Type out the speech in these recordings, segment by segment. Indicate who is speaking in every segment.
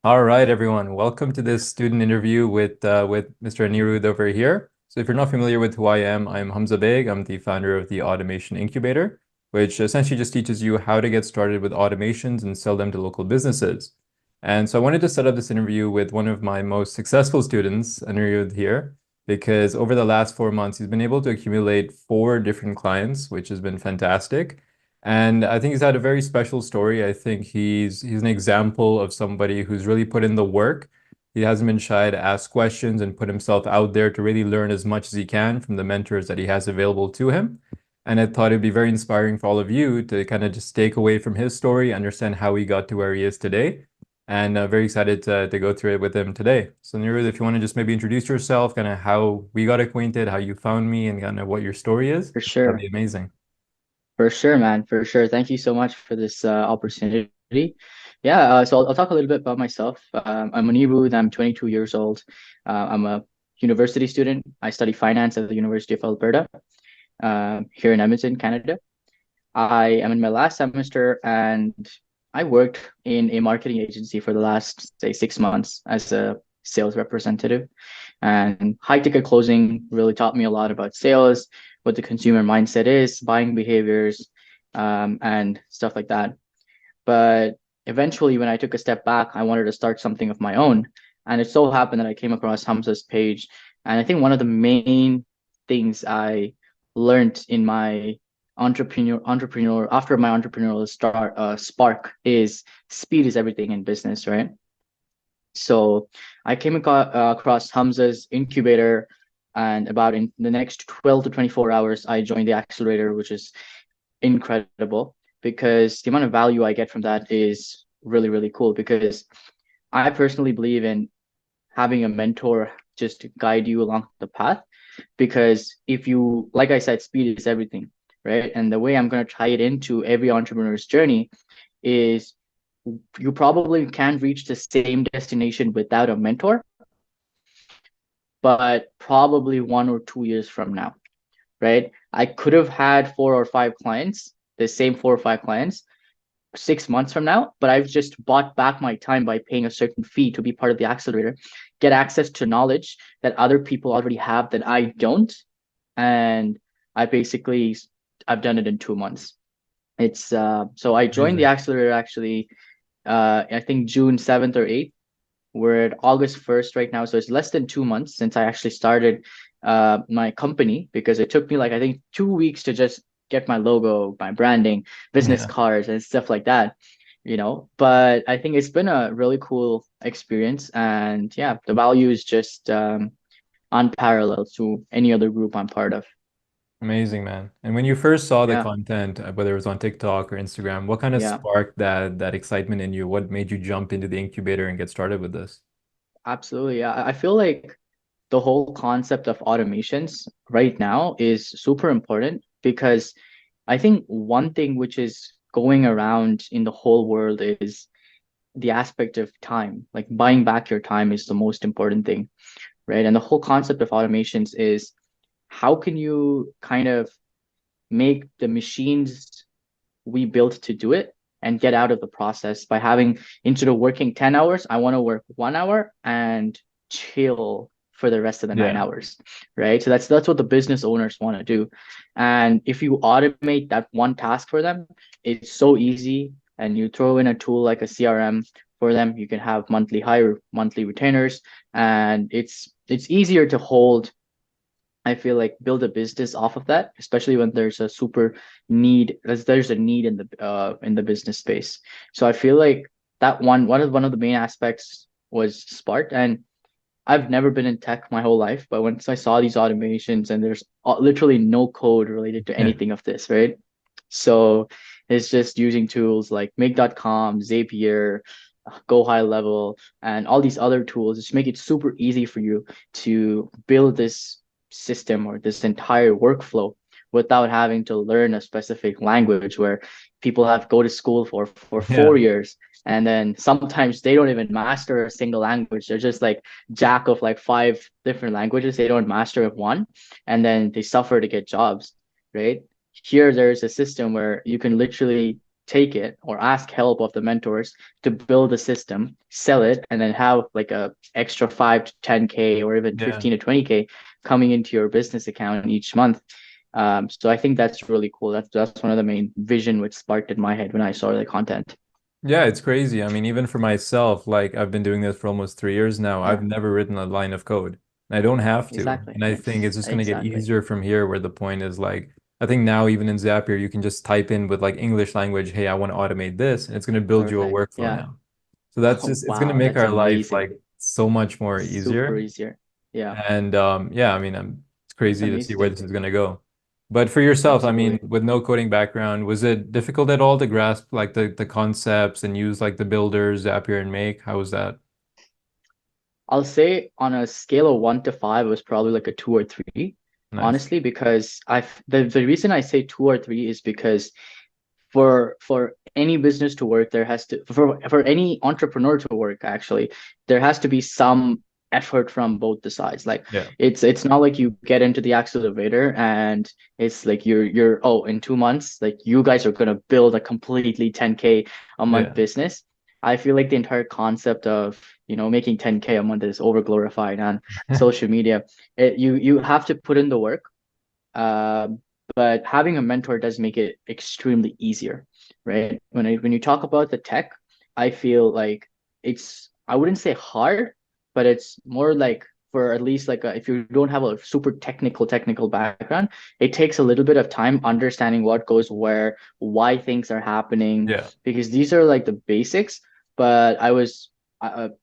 Speaker 1: All right, everyone. Welcome to this student interview with Mr. Aneerudh over here. So if you're not familiar with who I am, I'm Hamza Beg. I'm the founder of the Automation Incubator, which essentially just teaches you how to get started with automations and sell them to local businesses. And so I wanted to set up this interview with one of my most successful students, Aneerudh here, because over the last 4 months, he's been able to accumulate four different clients, which has been fantastic. And I think he's had a very special story. I think he's an example of somebody who's really put in the work. He hasn't been shy to ask questions and put himself out there to really learn as much as he can from the mentors that he has available to him. And I thought it'd be very inspiring for all of you to kind of just take away from his story, understand how he got to where he is today. And very excited to go through it with him today. So Nirud, if you want to just maybe introduce yourself, kind of how we got acquainted, how you found me, and kind of what your story is,
Speaker 2: For
Speaker 1: that'd
Speaker 2: sure.
Speaker 1: be amazing.
Speaker 2: For sure, man. For sure. Thank you so much for this opportunity. Yeah, so I'll talk a little bit about myself. I'm Aneerudh. I'm 22 years old. I'm a university student. I study finance at the University of Alberta, here in Edmonton, Canada. I am in my last semester and I worked in a marketing agency for the last, say, 6 months as a sales representative. And high ticket closing really taught me a lot about sales, what the consumer mindset is, buying behaviors, and stuff like that. But eventually, when I took a step back, I wanted to start something of my own. And it so happened that I came across Hamza's page. And I think one of the main things I learned in my entrepreneur after my entrepreneurial spark is speed is everything in business, right? So I came across Hamza's incubator, and about in the next 12 to 24 hours, I joined the accelerator, which is incredible because the amount of value I get from that is really, really cool. Because I personally believe in having a mentor just to guide you along the path. Because if you, like I said, speed is everything, right? And the way I'm going to tie it into every entrepreneur's journey is you probably can reach the same destination without a mentor, but probably 1 or 2 years from now, right? I could have had four or five clients, the same four or five clients, 6 months from now, but I've just bought back my time by paying a certain fee to be part of the accelerator, get access to knowledge that other people already have that I don't. And I basically, I've done it in 2 months. It's so I joined the
Speaker 1: Amazing.
Speaker 2: accelerator actually, I think June 7th or 8th. We're at August 1st right now. So it's less than 2 months since I actually started my company, because it took me like, I think, 2 weeks to just get my logo, my branding, business
Speaker 1: Yeah.
Speaker 2: cards, and stuff like that. But I think it's been a really cool experience. And yeah, the value is just unparalleled to any other group I'm part of.
Speaker 1: Amazing, man. And when you first saw the
Speaker 2: Yeah,
Speaker 1: content, whether it was on TikTok or Instagram, what kind of
Speaker 2: yeah.
Speaker 1: sparked that excitement in you? What made you jump into the incubator and get started with this?
Speaker 2: Absolutely. Yeah. I feel like the whole concept of automations right now is super important because I think one thing which is going around in the whole world is the aspect of time. Like buying back your time is the most important thing, right? And the whole concept of automations is how can you kind of make the machines we built to do it and get out of the process by having, instead of working 10 hours, I want to work 1 hour and chill for the rest of the nine
Speaker 1: Yeah.
Speaker 2: hours, right? So that's what the business owners want to do. And if you automate that one task for them, it's so easy. And you throw in a tool like a CRM for them, you can have monthly hire, monthly retainers, and it's easier to hold. I feel like build a business off of that, especially when there's a super need, as there's a need in the business space. So I feel like that one of the main aspects was Spark. And I've never been in tech my whole life, but once I saw these automations and there's literally no code related to
Speaker 1: Yeah.
Speaker 2: anything of this, right? So it's just using tools like make.com, Zapier, gohighlevel, and all these other tools, just make it super easy for you to build this system or this entire workflow without having to learn a specific language where people have go to school for
Speaker 1: Yeah.
Speaker 2: 4 years, and then sometimes they don't even master a single language. They're just like jack of like five different languages. They don't master one, and then they suffer to get jobs, right? Here, there's a system where you can literally take it or ask help of the mentors to build a system, sell it, and then have like a extra 5 to 10K or even
Speaker 1: Yeah.
Speaker 2: 15 to 20K coming into your business account each month. So I think that's really cool. That's one of the main vision which sparked in my head when I saw the content.
Speaker 1: Yeah, it's crazy. I mean, even for myself, like I've been doing this for almost 3 years now. I've
Speaker 2: Yeah,
Speaker 1: never written a line of code. And I don't have to.
Speaker 2: exactly.
Speaker 1: And I think it's just going to get
Speaker 2: Exactly.
Speaker 1: easier from here, where the point is like, I think now even in Zapier, you can just type in with like English language, hey, I want to automate this, and it's going to build you a
Speaker 2: Perfect.
Speaker 1: workflow
Speaker 2: Yeah.
Speaker 1: now. So that's
Speaker 2: Oh,
Speaker 1: just, it's going to
Speaker 2: wow,
Speaker 1: make
Speaker 2: that's
Speaker 1: our life
Speaker 2: amazing.
Speaker 1: like so much more
Speaker 2: Super
Speaker 1: easier.
Speaker 2: easier. Yeah,
Speaker 1: And yeah, I mean, it's
Speaker 2: that's
Speaker 1: crazy to see where
Speaker 2: amazing.
Speaker 1: this is going to go. But for yourself, I mean,
Speaker 2: Absolutely.
Speaker 1: with no coding background, was it difficult at all to grasp like the concepts and use like the builders, Zapier and Make? How was that?
Speaker 2: I'll say on a scale of 1 to 5, it was probably like a 2 or 3,
Speaker 1: Nice.
Speaker 2: honestly, because the reason I say 2 or 3 is because for any business to work, there has to for any entrepreneur to work, actually, there has to be some effort from both the sides. Like
Speaker 1: Yeah.
Speaker 2: it's not like you get into the accelerator and it's like you're oh, in 2 months, like you guys are gonna build a completely 10K a month
Speaker 1: Yeah.
Speaker 2: business. I feel like the entire concept of making 10K a month is over glorified on social media. You have to put in the work, uh, but having a mentor does make it extremely easier, right? When you talk about the tech, I feel like I wouldn't say hard, but it's more like, for at least like if you don't have a super technical background, it takes a little bit of time understanding what goes where, why things are happening,
Speaker 1: Yeah.
Speaker 2: because these are like the basics. But I was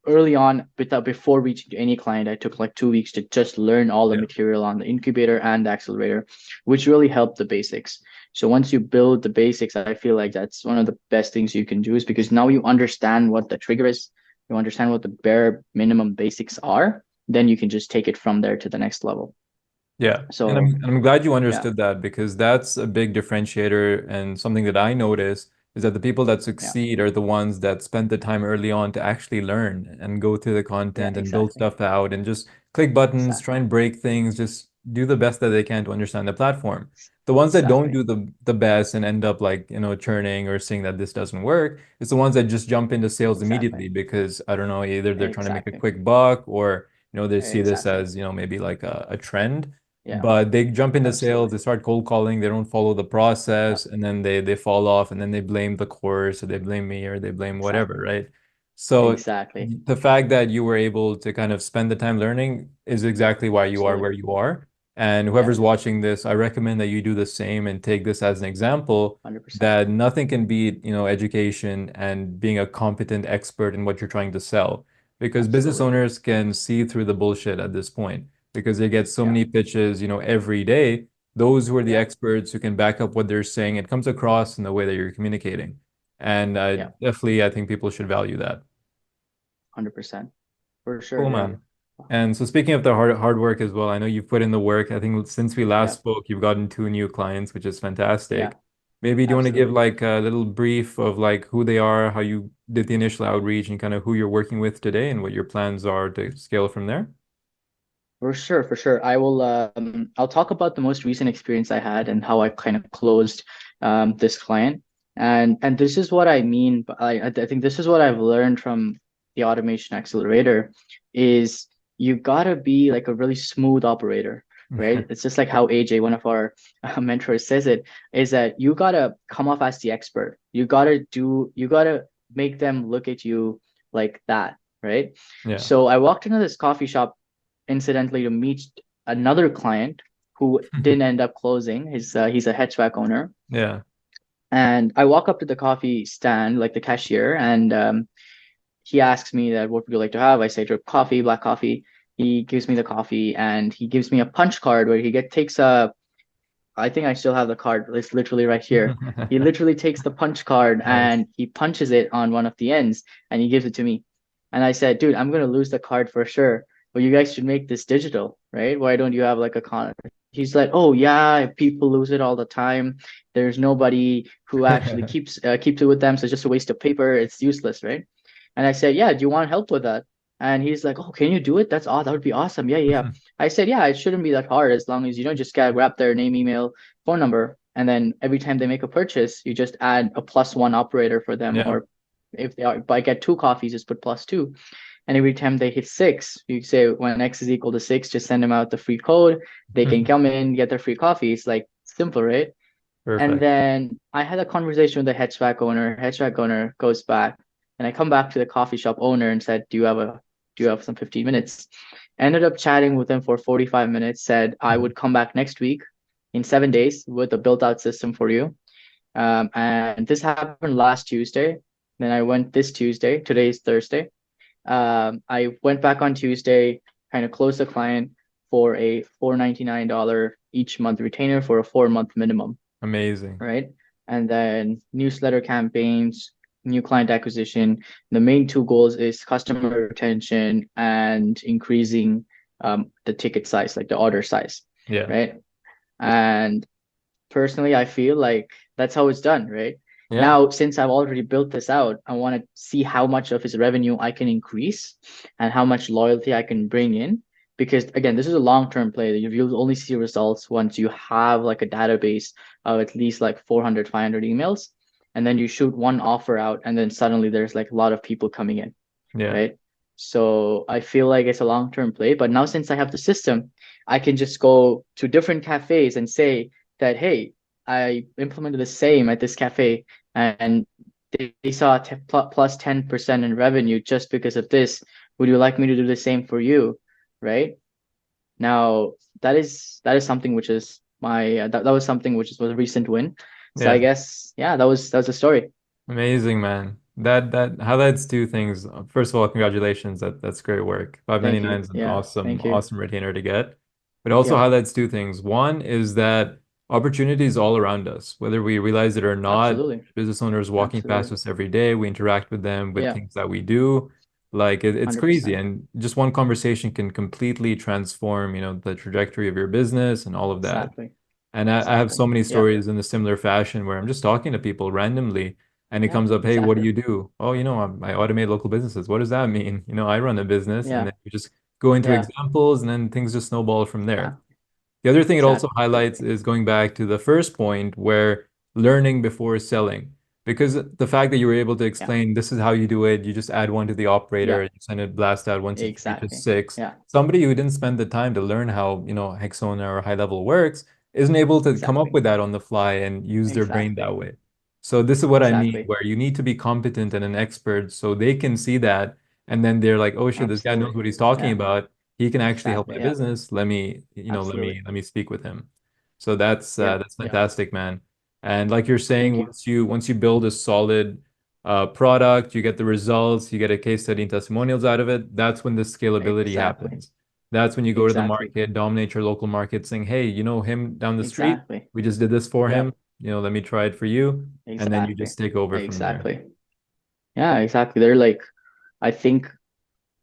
Speaker 2: early on, before reaching to any client, I took like 2 weeks to just learn all the
Speaker 1: Yeah.
Speaker 2: material on the incubator and the accelerator, which really helped the basics. So once you build the basics, I feel like that's one of the best things you can do, is because now you understand what the trigger is, you understand what the bare minimum basics are, then you can just take it from there to the next level.
Speaker 1: Yeah, and
Speaker 2: So
Speaker 1: I'm glad you
Speaker 2: yeah,
Speaker 1: understood that because that's a big differentiator and something that I notice is that the people that
Speaker 2: yeah,
Speaker 1: succeed are the ones that spend the time early on to actually learn and go through the
Speaker 2: yeah,
Speaker 1: content and build
Speaker 2: exactly,
Speaker 1: stuff out and just click buttons, try
Speaker 2: exactly,
Speaker 1: and break things, just do the best that they can to understand the platform. The ones that don't
Speaker 2: exactly,
Speaker 1: do the best and end up like, churning or saying that this doesn't work, it's the ones that just jump into sales
Speaker 2: exactly,
Speaker 1: immediately because I don't know, either they're trying to make a
Speaker 2: exactly,
Speaker 1: quick buck or they see this
Speaker 2: exactly.
Speaker 1: as, maybe like a trend,
Speaker 2: Yeah,
Speaker 1: but they jump into sales,
Speaker 2: absolutely.
Speaker 1: they start cold calling, they don't follow the
Speaker 2: Yeah,
Speaker 1: process, and then they fall off, and then they blame the course, or they blame me, or they blame whatever,
Speaker 2: exactly,
Speaker 1: right? So
Speaker 2: exactly.
Speaker 1: the fact that you were able to kind of spend the time learning is exactly why you are
Speaker 2: Absolutely.
Speaker 1: where you are. And
Speaker 2: Yeah,
Speaker 1: whoever's watching this, I recommend that you do the same and take this as an example
Speaker 2: 100%.
Speaker 1: that nothing can beat, education and being a competent expert in what you're trying to sell. Because business
Speaker 2: Absolutely.
Speaker 1: owners can see through the bullshit at this point because they get so
Speaker 2: Yeah.
Speaker 1: many pitches, every day. Those who are the
Speaker 2: Yeah.
Speaker 1: experts who can back up what they're saying, it comes across in the way that you're communicating. And
Speaker 2: Yeah.
Speaker 1: definitely, I think people should value that.
Speaker 2: 100%. For sure.
Speaker 1: Cool,
Speaker 2: Yeah.
Speaker 1: man. And so speaking of the hard work as well, I know you've put in the work. I think since we last
Speaker 2: Yeah.
Speaker 1: spoke, you've gotten 2 new clients, which is
Speaker 2: Yeah.
Speaker 1: fantastic. Maybe do you want to give
Speaker 2: Absolutely.
Speaker 1: like a little brief of like who they are, how you did the initial outreach, and kind of who you're working with today, and what your plans are to scale from there?
Speaker 2: For sure. For sure. I'll talk about the most recent experience I had and how I kind of closed this client. And this is what I mean. I think this is what I've learned from the automation accelerator is you gotta be like a really smooth operator, right? It's just like how AJ, one of our mentors, says it, is that you gotta come off as the expert. You gotta make them look at you like that, right?
Speaker 1: Yeah.
Speaker 2: So I walked into this coffee shop incidentally to meet another client who didn't end up closing. He's a hatchback owner,
Speaker 1: Yeah.
Speaker 2: and I walk up to the coffee stand, like the cashier, and he asks me that what would you like to have? I say drip coffee, black coffee. He gives me the coffee and he gives me a punch card where he get takes a. I think I still have the card. It's literally right here. He literally takes the punch card
Speaker 1: Nice.
Speaker 2: and he punches it on one of the ends and he gives it to me. And I said, dude, I'm gonna lose the card for sure. But you guys should make this digital, right? Why don't you have like a con? He's like, oh yeah, people lose it all the time. There's nobody who actually keeps it with them, so it's just a waste of paper. It's useless, right? And I said, yeah, do you want help with that? And he's like, oh, can you do it? That's that would be awesome. Yeah, yeah. I said, yeah, it shouldn't be that hard as long as you don't just gotta grab their name, email, phone number, And then every time they make a purchase, you just add a +1 operator for them,
Speaker 1: Yeah.
Speaker 2: or if they are, but I get 2 coffees, just put +2. And every time they hit 6, you say when X is equal to 6, just send them out the free code. They can come in, get their free coffee. It's like simple, right? And
Speaker 1: Perfect.
Speaker 2: then I had a conversation with the HVAC owner. HVAC owner goes back, and I come back to the coffee shop owner and said, do you have some 15 minutes? Ended up chatting with him for 45 minutes, said I would come back next week in 7 days with a built out system for you. And this happened last Tuesday. Then I went this Tuesday. Today is Thursday. I went back on Tuesday, kind of closed the client for a $499 each month retainer for a 4 month minimum,
Speaker 1: Amazing.
Speaker 2: right? And then newsletter campaigns, new client acquisition. The main two goals is customer retention and increasing the ticket size, like the order size,
Speaker 1: Yeah.
Speaker 2: right? And personally, I feel like that's how it's done, right?
Speaker 1: Yeah.
Speaker 2: Now, since I've already built this out, I want to see how much of his revenue I can increase and how much loyalty I can bring in. Because again, this is a long-term play. You'll only see results once you have like a database of at least like 400, 500 emails. And then you shoot one offer out, and then suddenly there's like a lot of people coming in,
Speaker 1: Yeah.
Speaker 2: right? So I feel like it's a long-term play. But now since I have the system, I can just go to different cafes and say that, hey, I implemented the same at this cafe, and they saw plus 10% in revenue just because of this. Would you like me to do the same for you? Right? Now, that is something which is that was something which was a recent win. So I
Speaker 1: Yeah.
Speaker 2: guess, yeah, that was the story.
Speaker 1: Amazing, man. That highlights two things. First of all, congratulations. That's great work.
Speaker 2: Thank
Speaker 1: 599
Speaker 2: you.
Speaker 1: is an
Speaker 2: Yeah,
Speaker 1: awesome,
Speaker 2: thank you.
Speaker 1: awesome retainer to get. But it also
Speaker 2: Yep,
Speaker 1: highlights two things. One is that opportunities all around us, whether we realize it or not,
Speaker 2: absolutely.
Speaker 1: business owners walking past
Speaker 2: Absolutely.
Speaker 1: us every day, we interact with them with
Speaker 2: Yeah,
Speaker 1: things that we do. Like it's crazy.
Speaker 2: 100%.
Speaker 1: And just one conversation can completely transform, the trajectory of your business and all of that.
Speaker 2: Exactly.
Speaker 1: And I have
Speaker 2: Exactly.
Speaker 1: so many
Speaker 2: Yeah.
Speaker 1: stories in a similar fashion where I'm just talking to people randomly and it
Speaker 2: Yeah,
Speaker 1: comes up, hey, what do
Speaker 2: exactly.
Speaker 1: you do? Oh, I automate local businesses. What does that mean? I run a business, and
Speaker 2: Yeah.
Speaker 1: then you just go into
Speaker 2: Yeah.
Speaker 1: examples and then things just snowball from there.
Speaker 2: Exactly.
Speaker 1: The other thing it also
Speaker 2: Exactly.
Speaker 1: highlights is going back to the first point where learning before selling. Because the fact that you were able to
Speaker 2: Yeah.
Speaker 1: explain this is how you do it, you just add one to the operator,
Speaker 2: Yeah.
Speaker 1: you send it blast out once it reaches
Speaker 2: Exactly.
Speaker 1: 6.
Speaker 2: Yeah.
Speaker 1: Somebody who didn't spend the time to learn how, Hexona or high level works isn't able to come up
Speaker 2: Exactly.
Speaker 1: with that on the fly and use their brain
Speaker 2: Exactly.
Speaker 1: that way. So this is what I mean,
Speaker 2: Exactly.
Speaker 1: where you need to be competent and an expert so they can see that and then they're like, oh shit, this guy knows
Speaker 2: Absolutely.
Speaker 1: what he's talking
Speaker 2: Yeah.
Speaker 1: about. He can actually help my
Speaker 2: Exactly. Yeah.
Speaker 1: business. Let me,
Speaker 2: Absolutely.
Speaker 1: let me speak with him. So that's
Speaker 2: Yeah.
Speaker 1: that's
Speaker 2: Yeah.
Speaker 1: fantastic, man. And like you're saying,
Speaker 2: Thank you.
Speaker 1: once you build a solid product, you get the results, you get a case study and testimonials out of it. That's when the scalability
Speaker 2: Exactly.
Speaker 1: happens. That's when you go to the
Speaker 2: Exactly.
Speaker 1: market, dominate your local market, saying, "Hey, you know him down the street?
Speaker 2: Exactly.
Speaker 1: We just did this for him.
Speaker 2: Yep.
Speaker 1: Let me try it for you." And then you
Speaker 2: Exactly.
Speaker 1: just take over from there.
Speaker 2: Exactly. Yeah, exactly. They're like, I think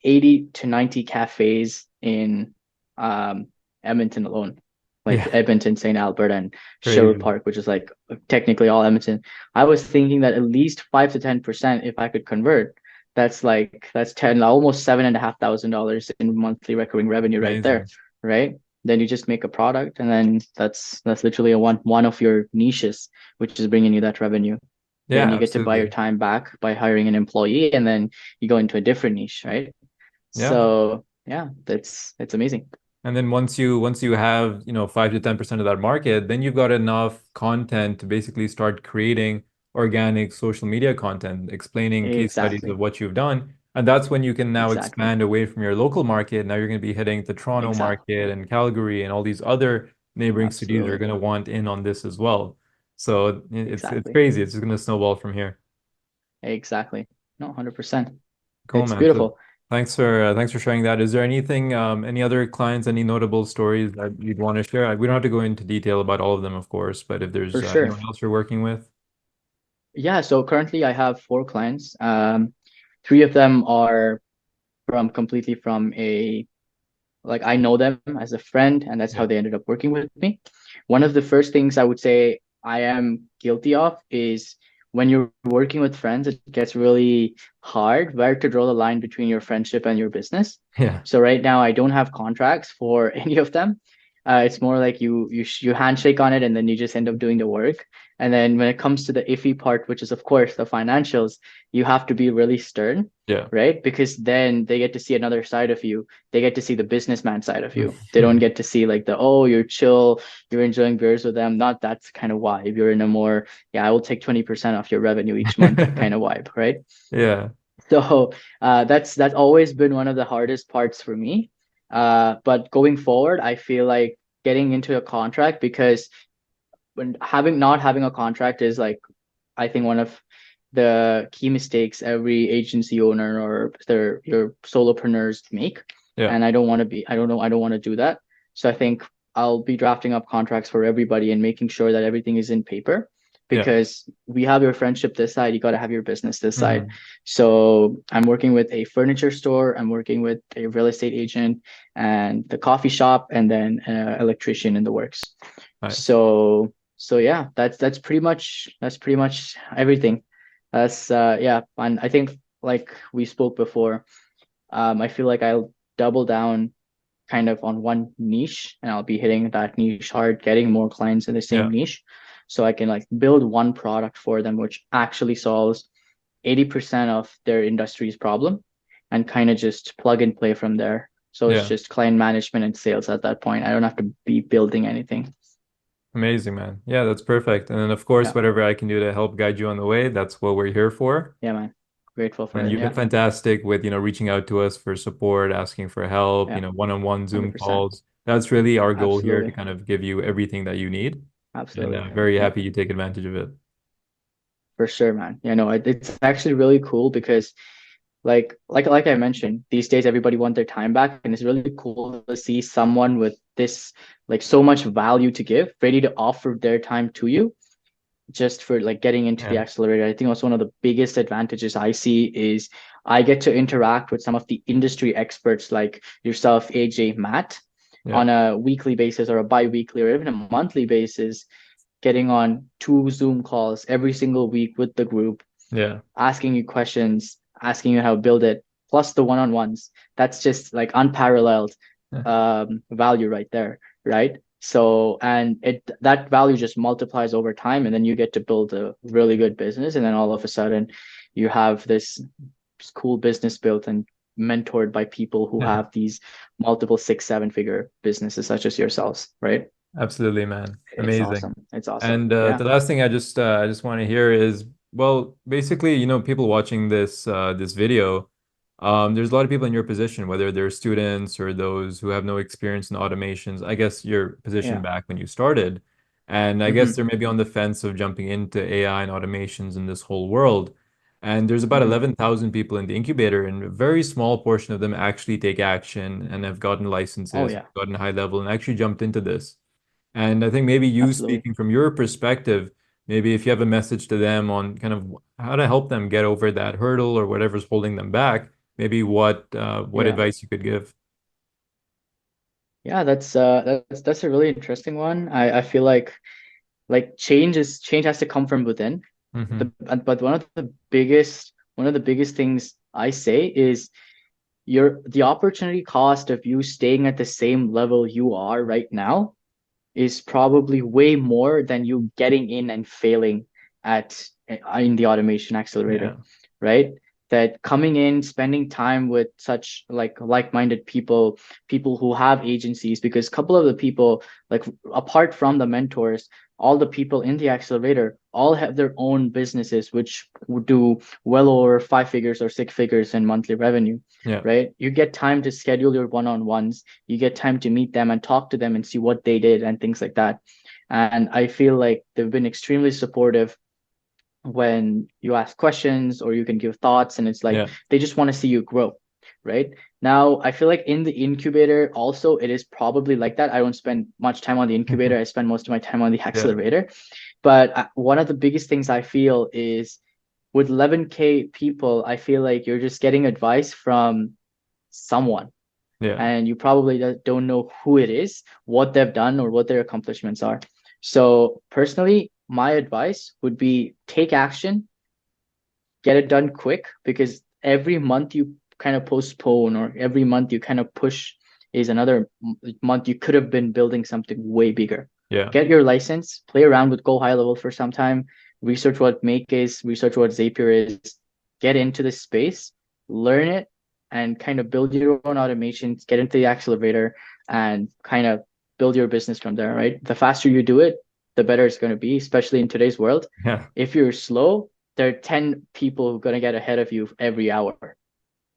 Speaker 2: 80 to 90 cafes in um Edmonton alone. Like
Speaker 1: Yeah,
Speaker 2: Edmonton, St. Albert, and Sherwood
Speaker 1: crazy.
Speaker 2: Park, which is like technically all Edmonton. I was thinking that at least 5 to 10% if I could convert, that's 10, almost $7,500 in monthly recurring revenue right there,
Speaker 1: Amazing.
Speaker 2: right? Then you just make a product, and then that's literally a one of your niches, which is bringing you that revenue. Then
Speaker 1: Yeah,
Speaker 2: you get to buy your
Speaker 1: absolutely.
Speaker 2: time back by hiring an employee, and then you go into a different niche, right?
Speaker 1: Yeah.
Speaker 2: So yeah, that's it's amazing.
Speaker 1: And then once you have, 5 to 10% of that market, then you've got enough content to basically start creating organic social media content, explaining case studies of
Speaker 2: Exactly.
Speaker 1: what you've done. And that's when you can now
Speaker 2: Exactly.
Speaker 1: expand away from your local market. Now you're going to be hitting the Toronto market
Speaker 2: Exactly.
Speaker 1: and Calgary and all these other neighboring cities are
Speaker 2: Absolutely.
Speaker 1: going to want in on this as well. So it's
Speaker 2: Exactly.
Speaker 1: crazy. It's just going to snowball from here.
Speaker 2: Exactly. No, 100%.
Speaker 1: Cool,
Speaker 2: It's
Speaker 1: man. So
Speaker 2: beautiful.
Speaker 1: thanks for sharing that. Is there anything, any other clients, any notable stories that you'd want to share? We don't have to go into detail about all of them, of course, but if there's
Speaker 2: For sure.
Speaker 1: anyone else you're working with,
Speaker 2: Yeah, so currently I have 4 clients. Three of them are completely from a, like, I know them as a friend, and that's how
Speaker 1: yeah,
Speaker 2: they ended up working with me. One of the first things I would say I am guilty of is when you're working with friends, it gets really hard where to draw the line between your friendship and your business.
Speaker 1: yeah,
Speaker 2: So right now I don't have contracts for any of them, It's more like you handshake on it and then you just end up doing the work. And then when it comes to the iffy part, which is of course the financials, you have to be really stern,
Speaker 1: Yeah.
Speaker 2: right? Because then they get to see another side of you. They get to see the businessman side of you. They don't get to see like the, oh, you're chill, you're enjoying beers with them. Not that kind of vibe. You're in a more, yeah, I will take 20% off your revenue each month kind of vibe, right?
Speaker 1: Yeah.
Speaker 2: So that's always been one of the hardest parts for me. But going forward, I feel like getting into a contract, because when having not having a contract is like, I think, one of the key mistakes every agency owner or your solopreneurs make.
Speaker 1: Yeah.
Speaker 2: And I don't want to be, I don't know, I don't want to do that. So I think I'll be drafting up contracts for everybody and making sure that everything is in paper,
Speaker 1: Yeah.
Speaker 2: because we have your friendship this side, you got to have your business this side.
Speaker 1: Hmm.
Speaker 2: So I'm working with a furniture store, I'm working with a real estate agent and the coffee shop, and then an electrician in the works.
Speaker 1: Nice.
Speaker 2: So yeah, that's pretty much everything. That's yeah, and I think like we spoke before, I feel like I'll double down kind of on one niche, and I'll be hitting that niche hard, getting more clients in the same
Speaker 1: Yeah.
Speaker 2: niche, so I can like build one product for them which actually solves 80% of their industry's problem, and kind of just plug and play from there. So it's
Speaker 1: Yeah.
Speaker 2: just client management and sales at that point. I don't have to be building anything.
Speaker 1: Amazing, man. Yeah, that's perfect. And then, of course,
Speaker 2: Yeah.
Speaker 1: whatever I can do to help guide you on the way, that's what we're here for.
Speaker 2: Yeah, man. Grateful for
Speaker 1: And
Speaker 2: it.
Speaker 1: you've been
Speaker 2: Yeah.
Speaker 1: fantastic with, reaching out to us for support, asking for help,
Speaker 2: Yeah.
Speaker 1: one-on-one Zoom
Speaker 2: 100%.
Speaker 1: calls. That's really our goal here, to
Speaker 2: Absolutely.
Speaker 1: kind of give you everything that you need. And
Speaker 2: Absolutely.
Speaker 1: very
Speaker 2: Yeah.
Speaker 1: happy you take advantage of it.
Speaker 2: For sure, man. Yeah, no, it's actually really cool because like I mentioned, these days everybody want their time back, and it's really cool to see someone with this like so much value to give, ready to offer their time to you just for like getting into the
Speaker 1: Yeah.
Speaker 2: accelerator. I think also one of the biggest advantages I see is I get to interact with some of the industry experts like yourself, AJ, Matt,
Speaker 1: Yeah.
Speaker 2: on a weekly basis or a bi-weekly or even a monthly basis, getting on 2 Zoom calls every single week with the group,
Speaker 1: Yeah.
Speaker 2: asking you questions, asking you how to build it, plus the one-on-ones. That's just like unparalleled
Speaker 1: Yeah.
Speaker 2: value right there, right? So, and that value just multiplies over time, and then you get to build a really good business, and then all of a sudden you have this cool business built and mentored by people who
Speaker 1: Yeah.
Speaker 2: have these multiple 6, 7 figure businesses such as yourselves, right?
Speaker 1: Absolutely, man.
Speaker 2: It's
Speaker 1: Amazing.
Speaker 2: awesome. It's awesome.
Speaker 1: And
Speaker 2: Yeah.
Speaker 1: the last thing I just want to hear is, well, basically, people watching this video, there's a lot of people in your position, whether they're students or those who have no experience in automations. I guess your position
Speaker 2: Yeah.
Speaker 1: back when you started, and I guess
Speaker 2: Mm-hmm.
Speaker 1: they're maybe on the fence of jumping into AI and automations in this whole world. And there's about
Speaker 2: Mm-hmm.
Speaker 1: 11,000 people in the incubator, and a very small portion of them actually take action and have gotten
Speaker 2: Oh
Speaker 1: licenses,
Speaker 2: yeah.
Speaker 1: gotten high level, and actually jumped into this. And I think maybe you
Speaker 2: Absolutely.
Speaker 1: speaking from your perspective, maybe if you have a message to them on kind of how to help them get over that hurdle or whatever's holding them back, maybe what
Speaker 2: Yeah.
Speaker 1: advice you could give.
Speaker 2: Yeah, that's a really interesting one. I feel like change has to come from within.
Speaker 1: Hmm.
Speaker 2: But one of the biggest things I say is the opportunity cost of you staying at the same level you are right now is probably way more than you getting in and failing at in the automation accelerator,
Speaker 1: Yeah.
Speaker 2: right? That coming in, spending time with such like-minded people, people who have agencies, because a couple of the people, like apart from the mentors, all the people in the accelerator all have their own businesses which would do well over 5 figures or 6 figures in monthly revenue,
Speaker 1: Yeah.
Speaker 2: right? You get time to schedule your one-on-ones, you get time to meet them and talk to them and see what they did and things like that. And I feel like they've been extremely supportive when you ask questions or you can give thoughts, and it's like
Speaker 1: Yeah.
Speaker 2: they just want to see you grow, right? Now I feel like in the incubator also it is probably like that. I don't spend much time on the incubator, I spend most of my time on the
Speaker 1: Yeah.
Speaker 2: accelerator. But one of the biggest things I feel is with 11K people, I feel like you're just getting advice from someone,
Speaker 1: Yeah.
Speaker 2: and you probably don't know who it is, what they've done, or what their accomplishments are. So personally, my advice would be take action, get it done quick, because every month you kind of postpone or every month you kind of push is another month you could have been building something way bigger.
Speaker 1: Yeah.
Speaker 2: Get your license, play around with Go High Level for some time, research what Make is, research what Zapier is, get into this space, learn it, and kind of build your own automations, get into the accelerator, and kind of build your business from there, right? The faster you do it, the better it's going to be, especially in today's world.
Speaker 1: Yeah.
Speaker 2: If you're slow, there are 10 people who are going to get ahead of you every hour,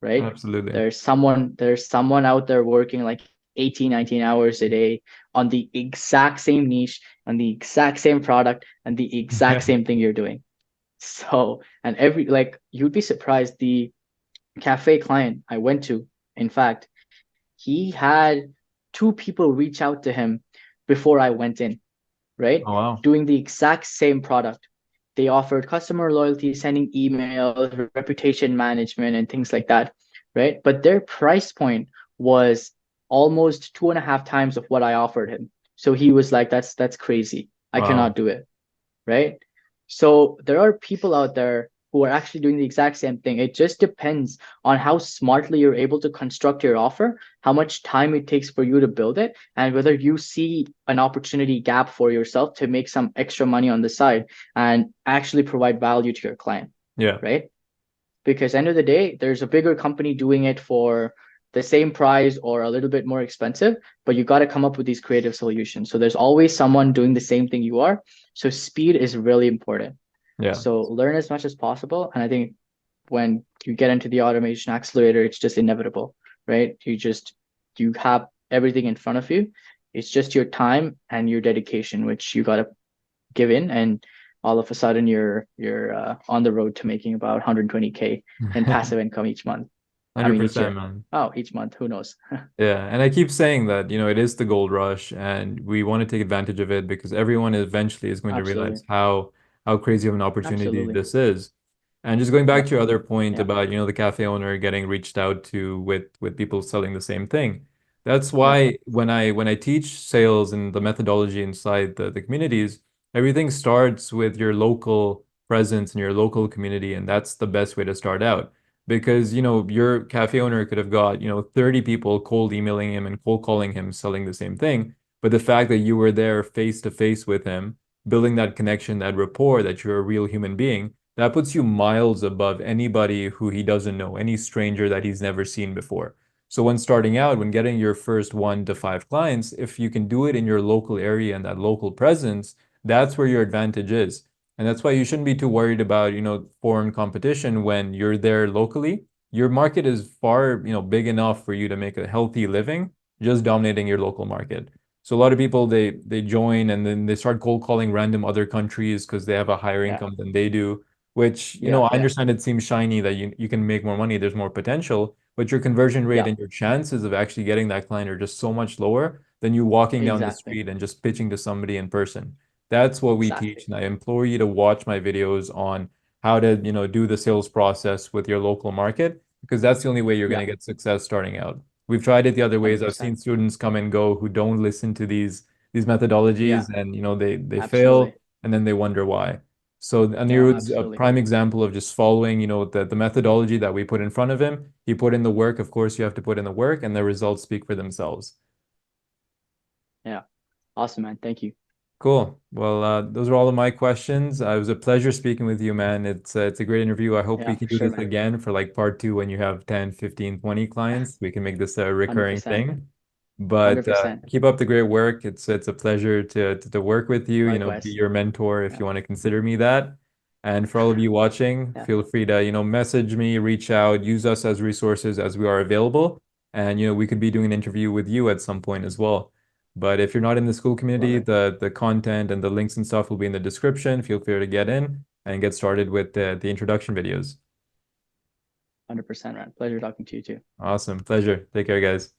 Speaker 2: right?
Speaker 1: Absolutely.
Speaker 2: There's someone out there working like 18, 19 hours a day on the exact same niche, on the exact same product, and the exact
Speaker 1: Yeah.
Speaker 2: same thing you're doing. So, and every like you'd be surprised, the cafe client I went to, in fact, he had two people reach out to him before I went in, right?
Speaker 1: Oh, wow.
Speaker 2: Doing the exact same product. They offered customer loyalty, sending emails, reputation management, and things like that, right? But their price point was almost 2.5 times of what I offered him. So he was like, that's crazy. I cannot
Speaker 1: Wow.
Speaker 2: do it, right? So there are people out there who are actually doing the exact same thing. It just depends on how smartly you're able to construct your offer, how much time it takes for you to build it, and whether you see an opportunity gap for yourself to make some extra money on the side and actually provide value to your client,
Speaker 1: Yeah.
Speaker 2: right? Because end of the day, there's a bigger company doing it for the same price or a little bit more expensive, but you got to come up with these creative solutions. So there's always someone doing the same thing you are. So speed is really important.
Speaker 1: Yeah.
Speaker 2: So learn as much as possible. And I think when you get into the automation accelerator, it's just inevitable, right? You have everything in front of you. It's just your time and your dedication, which you got to give in, and all of a sudden you're on the road to making about 120K in passive income each month. I mean each
Speaker 1: 100%,
Speaker 2: year.
Speaker 1: man.
Speaker 2: Oh, each month, who knows?
Speaker 1: Yeah, and I keep saying that, it is the gold rush and we want to take advantage of it because everyone eventually is going to realize
Speaker 2: Absolutely.
Speaker 1: how crazy of an opportunity
Speaker 2: Absolutely.
Speaker 1: this is. And just going back
Speaker 2: Yeah.
Speaker 1: to your other point
Speaker 2: Yeah.
Speaker 1: about, the cafe owner getting reached out to with people selling the same thing. That's
Speaker 2: Yeah.
Speaker 1: why when I teach sales and the methodology inside the communities, everything starts with your local presence and your local community, and that's the best way to start out because your cafe owner could have got 30 people cold emailing him and cold calling him selling the same thing, but the fact that you were there face to face with him, building that connection, that rapport, that you're a real human being, that puts you miles above anybody who he doesn't know, any stranger that he's never seen before. So when starting out, when getting your first 1 to 5 clients, if you can do it in your local area and that local presence, that's where your advantage is. And that's why you shouldn't be too worried about, foreign competition when you're there locally. Your market is far, big enough for you to make a healthy living just dominating your local market. So a lot of people they join and then they start cold calling random other countries because they have a higher
Speaker 2: Yeah.
Speaker 1: income than they do, which,
Speaker 2: Yeah.
Speaker 1: I
Speaker 2: Yeah.
Speaker 1: understand it seems shiny that you can make more money, there's more potential, but your conversion rate
Speaker 2: Yeah.
Speaker 1: and your chances of actually getting that client are just so much lower than you walking down the
Speaker 2: Exactly.
Speaker 1: street and just pitching to somebody in person. That's what we teach,
Speaker 2: Exactly.
Speaker 1: and I implore you to watch my videos on how to, do the sales process with your local market because that's the only way you're going
Speaker 2: Yeah.
Speaker 1: to get success starting out. We've tried it the other ways. I've seen
Speaker 2: 100%.
Speaker 1: students come and go who don't listen to these methodologies
Speaker 2: Yeah.
Speaker 1: and they fail
Speaker 2: Absolutely.
Speaker 1: and then they wonder why. So
Speaker 2: No,
Speaker 1: Anirudh's a
Speaker 2: absolutely.
Speaker 1: prime example of just following, the methodology that we put in front of him. He put in the work. Of course, you have to put in the work and the results speak for themselves.
Speaker 2: Yeah. Awesome, man. Thank you.
Speaker 1: Cool. Well, those are all of my questions. It was a pleasure speaking with you, man. It's a great interview. I hope we
Speaker 2: Yeah,
Speaker 1: can
Speaker 2: for
Speaker 1: do
Speaker 2: sure,
Speaker 1: this
Speaker 2: man.
Speaker 1: again for like part two when you have 10, 15, 20 clients. We can make this a recurring
Speaker 2: 100%.
Speaker 1: thing. But
Speaker 2: 100%.
Speaker 1: keep up the great work. It's a pleasure to work with you, be
Speaker 2: Likewise.
Speaker 1: your mentor if
Speaker 2: Yeah.
Speaker 1: you want to consider me that. And for all of you watching,
Speaker 2: Yeah.
Speaker 1: feel free to, message me, reach out, use us as resources as we are available. And, we could be doing an interview with you at some point as well. But if you're not in the school
Speaker 2: Love
Speaker 1: community,
Speaker 2: it.
Speaker 1: the content and the links and stuff will be in the description. Feel free to get in and get started with the introduction videos.
Speaker 2: 100%, man. Pleasure talking to you too.
Speaker 1: Awesome. Pleasure. Take care, guys.